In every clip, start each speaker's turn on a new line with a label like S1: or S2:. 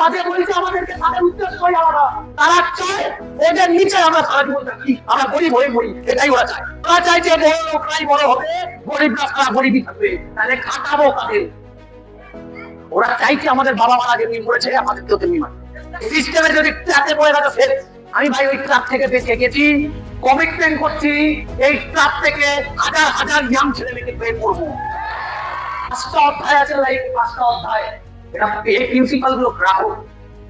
S1: কাজে বলছে আমাদেরকে, তাদের উদ্দেশ্যই আলাদা। তারা চায় ওদের নিচে আমরা সারা জীবন থাকি, আমরা গরিব হয়ে মরি, এটাই ওরা চায়। ওরা চাইছে বড় লোকরাই বড় হবে, গরিবরা সারা গরিবই থাকবে, তাহলে খাটাবো কাদের? ওরা চাইছে আমাদের বাবা মারা যেমনি মরেছে আমাদের তো তেমনি মারবে। সিস্টেমে যদি ট্র্যাপে পড়ে গেছে শেষ। আমি ভাই ওই ট্র্যাপ থেকে বেঁচে গেছি, কমিটমেন্ট করছি এই ট্র্যাপ থেকে হাজার হাজার ইয়াং ছেলে মেয়েকে বের করবো। 5টা অধ্যায় আছে লাইফে, 5টা অধ্যায়। এটা এই প্রিন্সিপাল গুলো রাখো,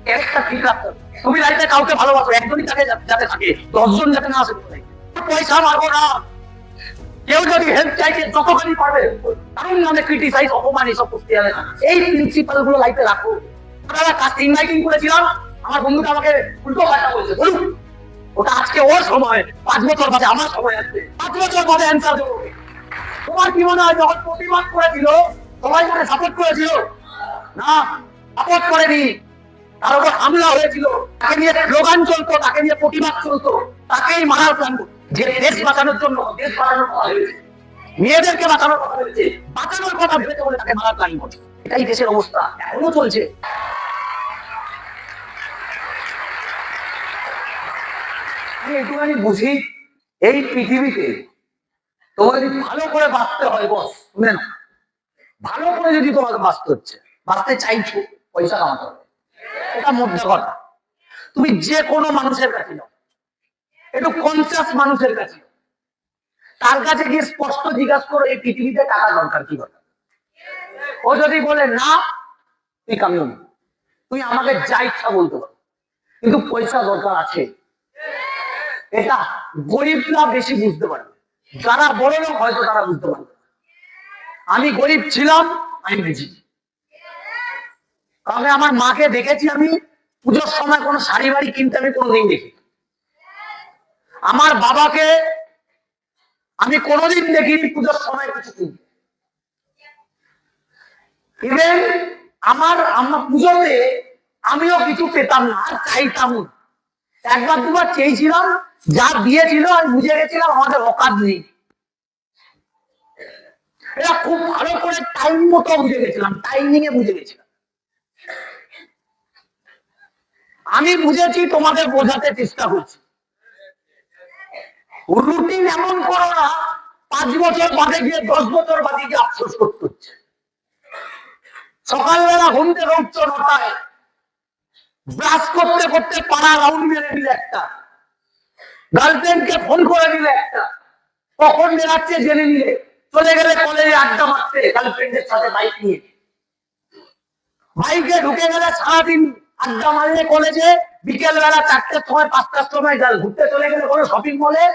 S1: ক্যারেক্টার ঠিক রাখতে হবে। তুমি লাইফে কাউকে ভালোবাসো, একজনই তাকে যাতে থাকে, 10 জন যাতে না আসে। পয়সা মারবো না, কেউ যদি হেল্প চাইছে যতখানি পারবে, কারণ নামে ক্রিটিসাইজ অপমান এসব করতে হবে না। এই প্রিন্সিপাল গুলো লাইফে রাখো। আমরা কাস্ট ইনভাইটিং করেছিলাম, আমার বন্ধুটা আমাকে উল্টো পাল্টা বলছে, বলুন ওটা আজকে ওর সময়, 5 বছর বাদে আমার সময় আসবে, 5 বছর বাদে অ্যান্সার দেবো। তোমার কি মনে হয় যখন প্রতিবাদ করেছিল সবাই মানে সাপোর্ট করেছিল? না, সাপোর্ট করেনি। তার উপর হামলা হয়েছিল, তাকে নিয়ে স্লোগান চলতো, তাকে নিয়ে প্রতিবাদ চলতো, তাকেই মারার প্ল্যান। যে দেশ বাঁচানোর জন্য, দেশ বাঁচানোর কথা ভেবেছে, মেয়েদেরকে বাঁচানোর কথা ভেবেছে, বাঁচানোর কথা ভেবেছে বলে তাকে মারার প্ল্যান করছে। এটাই দেশের অবস্থা, এখনো চলছে। আমি একটুখানি বুঝি, এই পৃথিবীতে তোমার যদি ভালো করে বাঁচতে হয় বস, শুনে না, ভালো করে যদি তোমাকে বাঁচতে হচ্ছে, বাঁচতে চাইছো, পয়সা কামাতে হবে, এটা মধ্যে কথা। তুমি যে কোনো মানুষের কাছে যাও, একটু কনসিয়াস মানুষের কাছে, তার কাছে গিয়ে স্পষ্ট জিজ্ঞাসা করো এই পৃথিবীতে টাকা দরকার কি দরকার। ও যদি বলে না, তুই কামিও না, তুই আমাকে যা ইচ্ছা বলতে পারো, কিন্তু পয়সা দরকার আছে, এটা গরিবরা বেশি বুঝতে পারবে। যারা বড় লোক হয়তো তারা বুঝতে পারবে। আমি গরিব ছিলাম, আমি বুঝি, কারণ আমার মাকে দেখেছি আমি পুজোর সময় কোনো শাড়ি বাড়ি কিনতে আমি কোনোদিন দেখি। আমার বাবাকে আমি কোনোদিন দেখিনি পুজোর সময় কিছু কিনতে। ইভেন আমার পুজোতে আমিও কিছু পেতাম না, আর চাইতাম। একবার দুবার চেয়েছিলাম, যা দিয়েছিল আমি বুঝে গেছিলাম আমাদের অকাজ নেই। এটা খুব ভালো করে টাইম মতো বুঝে গেছিলাম, টাইমিং এ বুঝে গেছিলাম। আমি বুঝেছি, তোমাদের বোঝাতে চেষ্টা করছি। রুটিন এমন করো না 5 বছর বাদে গিয়ে 10 বছর বাদে গিয়ে আফসোস করতে হচ্ছে। সকালবেলা ঘুম থেকে উঠছো 9টায়, ব্রাশ করতে করতে পাড়া রাউন্ড মেরে দিলে একটা, গার্লফ্রেন্ডকে ফোন করে দিলে একটা, কখন বেরাচ্ছে জেনে নিলে, চলে গেলে কলেজে আড্ডা মারতে গার্লফ্রেন্ডের সাথে বাইক নিয়ে, বাইকে ঢুকে গেলে সারাদিন আড্ডা মারলে কলেজে, বিকেল বেলা 4টার সময় 5টার সময় ঘুরতে চলে গেলে কোনো শপিং মলে,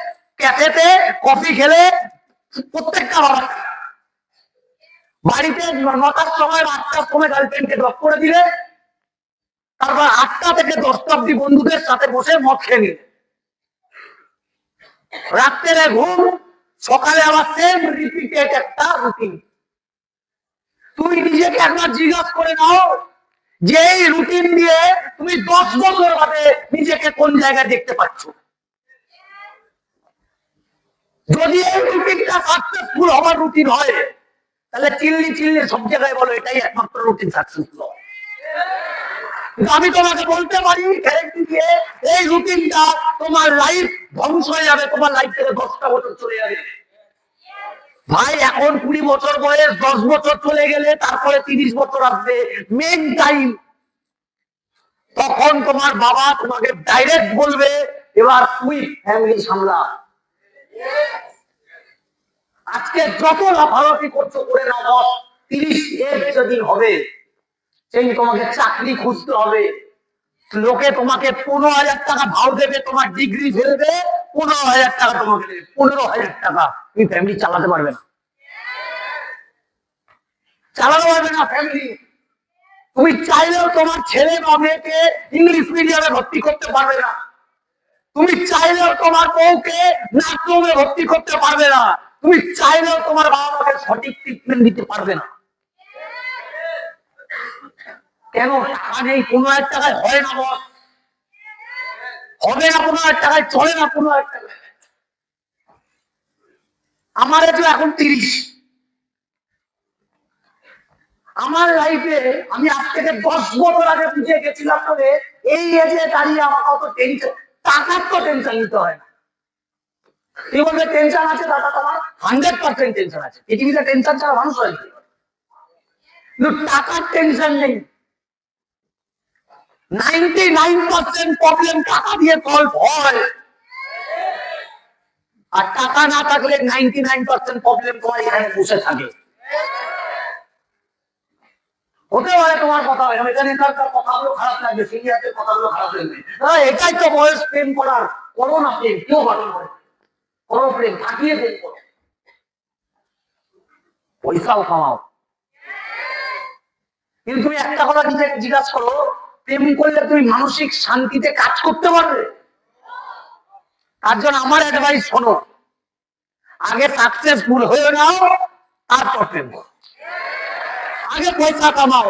S1: ক্যাফেতে কফি খেলে, প্রত্যেকটা বাড়িতে 9টার সময় 8টার সময় গার্লফ্রেন্ডকে ড্রপ করে দিলে, তারপর 8টা থেকে 10টা অব্দি বন্ধুদের সাথে বসে মদ খেয়ে নিলে, রাত্রে ঘুম, সকালে আবার সেম রিপিটেড একটা রুটিন। তুমি নিজেকে একবার জিজ্ঞাসা করে নাও যে এই রুটিন দিয়ে তুমি 10 বছর বাদে নিজেকে কোন জায়গায় দেখতে পাচ্ছ। যদি এই রুটিনটা সাকসেসফুল হবার রুটিন হয়, তাহলে চিল্লি চিল্লি সব জায়গায় বলো এটাই একমাত্র রুটিন সাকসেসফুল হয়। আমি তোমাকে বলতে পারি গ্যারেন্টি দিয়ে, এই রুটিনটা তোমার লাইফ ধ্বংস হয়ে যাবে, তোমার লাইফ থেকে 10টা বছর চলে যাবে। ভাই এখন 20 বছর বয়স, 10 বছর চলে গেলে তারপরে 30 বছর আসবে, মেন টাইম। তখন তোমার বাবা তোমাকে ডাইরেক্ট বলবে এবার তুই ফ্যামিলি সামলা। আজকে যত লাফালাফি করছো করে নাও বস, 30 এজ যেদিন হবে সেই তোমাকে চাকরি খুঁজতে হবে। লোকে তোমাকে 15,000 টাকা ভাও দেবে, তোমার ডিগ্রি ফেলবে, 15,000 টাকা তোমাকে দেবে, 15,000 টাকা। তুমি ফ্যামিলি চালাতে পারবে না, চালাতে পারবে না ফ্যামিলি। তুমি চাইলেও তোমার ছেলে বা মেয়েকে ইংলিশ মিডিয়ামে ভর্তি করতে পারবে না, তুমি চাইলেও তোমার বউকে নার্সিংহোমে ভর্তি করতে পারবে না, তুমি চাইলেও তোমার বাবা মাকে সঠিক ট্রিটমেন্ট দিতে পারবে না। কেন? টাকা নেই, 15,000 টাকায় হয় না বস, হবে না 15,000 টাকায়, চলে না 15,000 টাকায়। আমার তো এখন 30, আমার লাইফে আমি আজ থেকে 10 বছর আগে বুঝে গেছিলাম বলে এই এজে দাঁড়িয়ে আমার অত টেনশন, টাকার তো টেনশন নিতে হয় না। তুই বলবে টেনশন আছে দাদা, তোমার 100% টেনশন আছে। পৃথিবীতে টেনশন ছাড়া মানুষ হয় না, কিন্তু টাকার টেনশন নেই। 99% প্রবলেম টাকা দিয়ে সলভ হয়, আর টাকা না থাকলে 99% প্রবলেম তোমার এখানে বসে থাকে। হতে পারে তোমার কথা হয়, এখানে কথাগুলো খারাপ লাগবে, সিনিয়রদের কথাগুলো খারাপ লাগবে, এটাই তো বয়স প্রেম করার। করো না প্রেম, কেউ ভালো করে করো প্রেম, থাকিয়ে প্রেম করো, পয়সাও কামাও। কিন্তু তুমি একটা কথা নিজেকে জিজ্ঞাসা করো, প্রেম করলে তুমি মানসিক শান্তিতে কাজ করতে পারবে? তার জন্য আমার অ্যাডভাইস শোনো, আগে সাকসেসফুল হয়ে নাও, তারপর প্রেম করো। আগে পয়সা কামাও,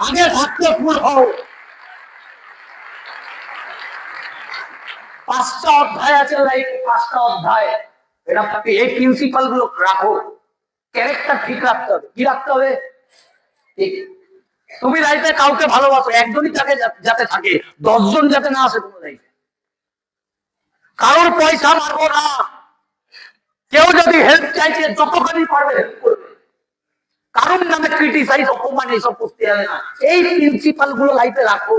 S1: আগে সাকসেসফুল হও। 5টা অধ্যায় আছে লাইফে, 5টা অধ্যায়। এটা এই প্রিন্সিপাল গুলো রাখো। ক্যারেক্টার ঠিক রাখতে হবে। কি রাখতে হবে? ঠিক। তুমি লাইফে কাউকে ভালোবাসো, একজনই তাকে যাতে থাকে, 10 জন যাতে না আসে তোমার লাইফে। কারোর পয়সা মারবো না, কেউ যদি হেল্প চাইছে যতখানি পারবে হেল্প করবে, কারোর নামে ক্রিটিসাইজ অপমান এইসব করতে হবে না। এই প্রিন্সিপাল গুলো লাইফে রাখো।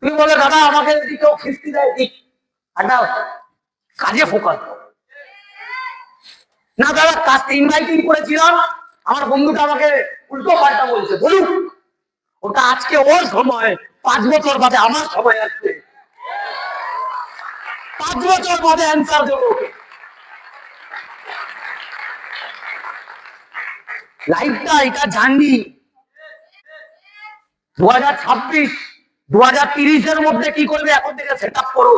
S1: তুমি বলে দাদা আমাকে যদি কেউ খিস্তি দেয় দিক, একটা কাজে ফোকাস না। দাদা কাজটা ইনভাইটিং করেছিলাম, আমার বন্ধুটা আমাকে উল্টো পাল্টা বলছে, বলুক, ওটা আজকে ওর সময়, 5 বছর বাদে আমার সময় আসছে, 5 বছর বাদে অ্যান্সার দেবো ওকে। লাইফটা এটা জানি। 2026 2030-এর মধ্যে কি করবে এখন থেকে সেট আপ করো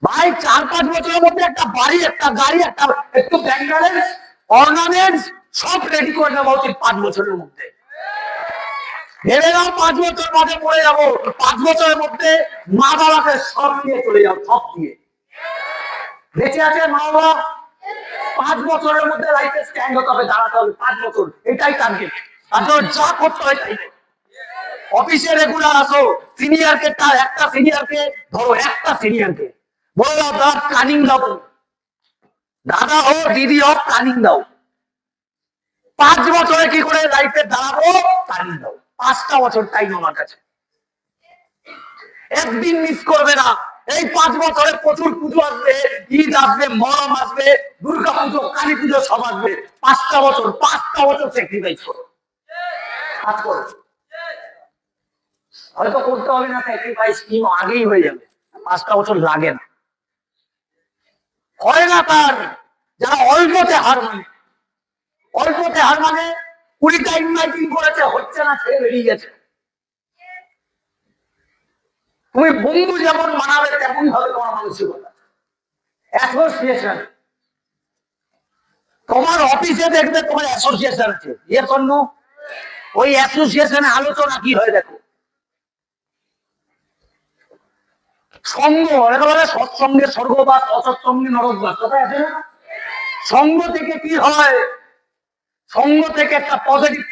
S1: ভাই। 4-5 বছরের মধ্যে একটা বাড়ি, একটা গাড়ি, একটা একটু ব্যাংক ব্যালেন্স, অর্নামেন্টস সব রেডি করে নেওয়া উচিত 5 বছরের মধ্যে। ভেবে নাও 5 বছর বাদে পড়ে যাবো, 5 বছরের মধ্যে মা বাবাকে সব নিয়ে চলে যাও, সব দিয়ে। বেঁচে আছে মা বাবা, 5 বছরের মধ্যে লাইফে স্ট্যান্ড হতে হবে, দাঁড়াতে হবে। 5 বছর এটাই টার্গেট। আর যা করতে হয় তাই। অফিসে রেগুলার আসো, সিনিয়রকে একটা সিনিয়রকে ধরো, একটা সিনিয়রকে বলে দাও দাদা ট্রেনিং দাও, দাদা হো দিদি হোক ট্রেনিং দাও। 5 বছরে কি করে লাইফে দাঁড়াবো ট্রেনিং দাও। 5টা বছর টাইম আমার কাছে, একদিন মিস করবে না। এই 5 বছরে প্রচুর পুজো আসবে, ঈদ আসবে, মহরম আসবে, দুর্গা পুজো, কালী পুজো সব আসবে। 5টা বছর, 5টা বছর স্যাক্রিফাইস করো, কাজ করো। হয়তো করতে হবে না স্যাক্রিফাইস, টিম আগেই হয়ে যাবে, 5টা বছর লাগে না। হয় না তার যারা অল্পতে হার মানে, অল্পতে হার মানে 20টা ইনভাইটিং করেছে, হচ্ছে না, ছেড়ে বেরিয়ে গেছে। তুমি বন্ধু যেমন মানাবে তেমন হবে তোমার মানসিকতা। অ্যাসোসিয়েশন, তোমার অফিসে দেখবে তোমার অ্যাসোসিয়েশন আছে, এর জন্য ওই অ্যাসোসিয়েশনে আলোচনা কি হয় দেখো। সঙ্গ, একেবারে সৎসঙ্গে স্বর্গবাস, অসৎসঙ্গে নরকবাস, কথা আছে না? সঙ্গ থেকে কি হয়? সঙ্গ থেকে একটা পজিটিভ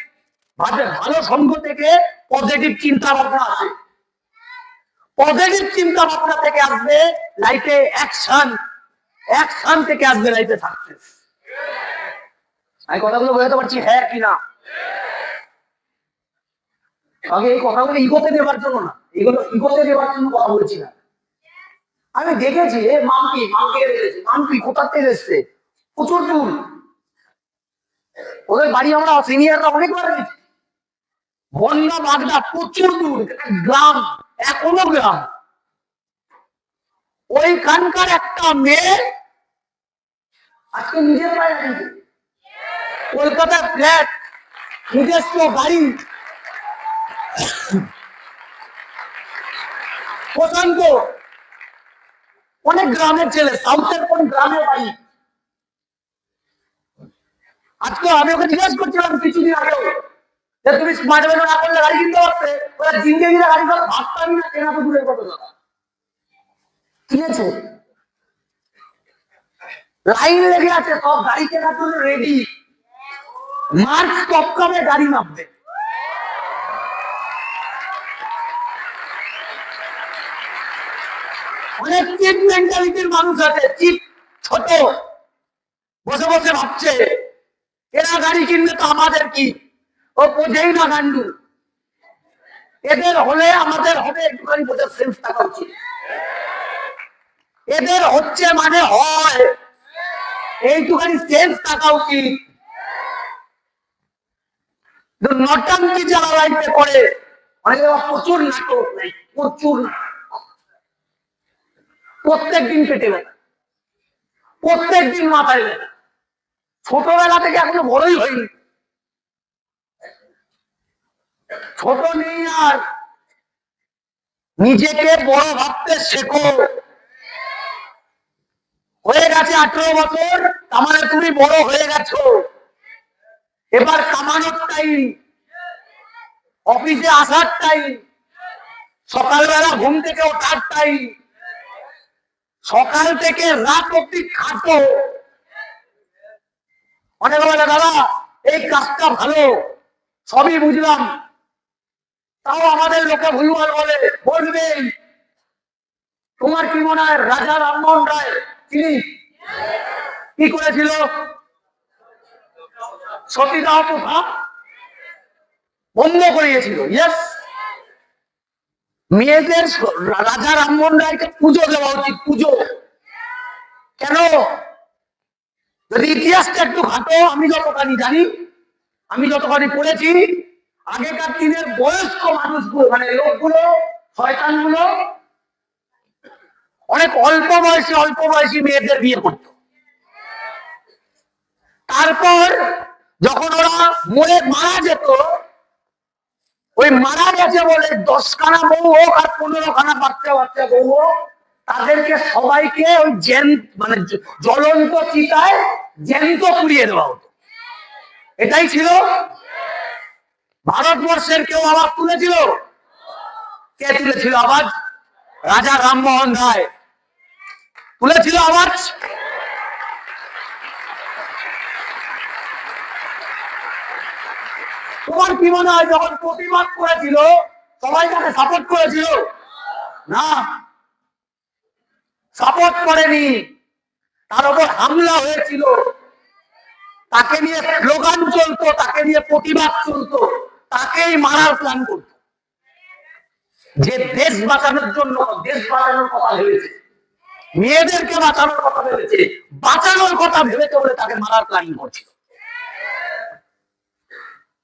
S1: ভাবে, ভালো সঙ্গ থেকে পজিটিভ চিন্তা ভাবনা আসে। পজিটিভ চিন্তা ভাবনা থেকে আসবে লাইফে অ্যাকশন, অ্যাকশন থেকে আসবে লাইফে সাকসেস। আমি কথাগুলো বোঝাতে পারছি হ্যাঁ কিনা? আগে এই কথাগুলো ইগোতে দেওয়ার জন্য না, এগুলো ইগোতে দেওয়ার জন্য কথা বলছি না। আমি দেখেছি মাম্পি, মাম্পিকে দেখেছি। মাম্পি কোথা থেকে এসছে? প্রচুর দূর। ওদের বাড়ি আমরা সিনিয়ররা অনেকবার গেছি। বন্যা বাগদা প্রচুর দূর, গ্রাম, এখনো গ্রাম। ওইখানকার একটা মেয়ে আজকে নিজের পায়ে দাঁড়িয়েছে, কলকাতার ফ্ল্যাট, নিজস্ব গাড়ি, প্রশান্ত। অনেক গ্রামের ছেলে, সাউথের কোন গ্রামের বাড়ি। আজকে আমি ওকে জিজ্ঞাসা করছিলাম কিছুদিন আগেও, যে তুমি স্মার্ট ভ্যালু না করলে গাড়ি কিনতে পারতে। ওরা জিন্দেগিতে গাড়ি করে ভাবতামই না, কেনা তো দূরের কথা। দাদা কিনেছে, লাইন লেগে আছে, সব গাড়ি কেনার জন্য রেডি। মার্চ টপকাবে, গাড়ি নামবে। অনেক চিপ মেন্টালিটির মানুষ আছে, চিপ, ছোট, বসে বসে ভাবছে এরা গাড়ি কিনবে তো আমাদের কি, ও বোঝেই না গান্ডু। এদের হলে আমাদের হবে, একটুখানি বোঝার সেন্স থাকা উচিত। এদের হচ্ছে মানে হয়, এইটুখানি সেন্স থাকা উচিত। নটাঙ্কি যারা লাইফে করে, অনেকে প্রচুর নাটক নাই, প্রচুর প্রত্যেক দিন পেটে ব্যথা, প্রত্যেক দিন মাথায় ব্যথা, ছোটবেলা থেকে এখনো বড়ই হয়নি। ছোট নেই আর, নিজেকে বড় ভাবতে শেখো। হয়ে গেছে 18 বছর, তার মানে তুমি বড় হয়ে গেছো। এবার কামানোর টাইম, অফিসে আসার টাইম, সকালবেলা ঘুম থেকে ওঠার টাইম, সকাল থেকে রাত অব্দি খাটো। অনেক বলে দাদা এই কাজটা ভালো, সবই বুঝলাম, তাও আমাদের লোকে ভুলভাল বলে, বলবেই। তোমার কি মনে হয় রাজা রামমোহন রায় তিনি কি করেছিল? সতীদাহ প্রথা বন্ধ করিয়েছিল। ইয়েস, মেয়েদের রাজা রামমোহন রায়কে পুজো দেওয়া উচিত, পুজো। কেন? যদি ইতিহাসটা একটু ঘাটো, আমি যতখানি জানি, আমি যতখানি পড়েছি, আগেকার দিনের বয়স্ক মানুষগুলো, মানে লোকগুলো, শয়তানগুলো অনেক অল্প বয়সী মেয়েদের বিয়ে করত। তারপর যখন ওরা মরে মারা যেত, ওই মারা গেছে বলে 10খানা বউ হোক আর 15খানা বাচ্চা বউ হোক, তাদেরকে সবাইকে ওই মানে জ্বলন্ত চিতায় জ্যান্ত পুড়িয়ে দেওয়া হতো। এটাই ছিল। ভারতবর্ষের কেউ আওয়াজ তুলেছিল? কে তুলেছিল আওয়াজ? রাজা রামমোহন রায় তুলেছিল আওয়াজ। তোমার কি মনে হয় যখন প্রতিবাদ করেছিল সবাই তাকে সাপোর্ট করেছিল? না, সাপোর্ট করেনি, তার উপর হামলা হয়েছিল, তাকে নিয়ে স্লোগান চলতো, তাকে নিয়ে প্রতিবাদ চলতো, তাকেই মারার প্ল্যান করত। যে দেশ বাঁচানোর জন্য, দেশ বাঁচানোর কথা ভেবেছে, মেয়েদেরকে বাঁচানোর কথা ভেবেছে, বাঁচানোর কথা ভেবেছে বলে তাকে মারার প্ল্যানিং করছিল।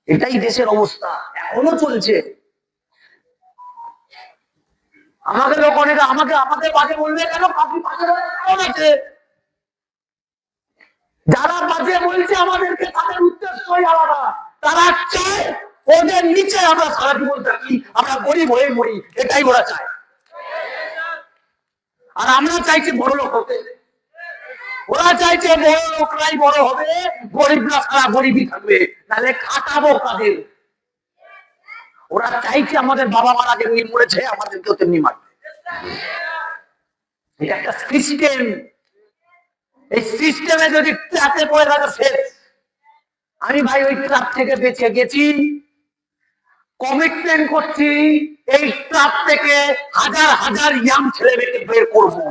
S1: এটাই দেশের অবস্থা, এখনো চলছে। আমাদের লোক অনেকে আমাদের বাজে বলবে কেন? আপনি আছে যারা বাজে বলছে আমাদেরকে, তাদের উদ্দেশ্যই আলাদা। তারা চায় ওদের নিচে আমরা সারা জীবন থাকি, আমরা গরিব হয়ে মরি, এটাই ওরা চায়। আর আমরা চাইছি বড় লোক হতে। ওরা চাইছে বড় লোকরাই বড় হবে, গরিবরা সারা গরিবই থাকবে, তাহলে খাটাবো কাদের? ওরা চাইছে আমাদের বাবা মারা যেমনি মরেছে আমাদেরকেও তেমনি মারবে। এটা একটা সিস্টেম। এই সিস্টেমে যদি ট্র্যাপে পড়ে থাকে শেষ। আমি ভাই ওই ট্র্যাপ থেকে বেঁচে গেছি, কমিটমেন্ট করছি এই ট্র্যাপ থেকে হাজার হাজার ইয়াং ছেলে মেয়েকে বের করবো।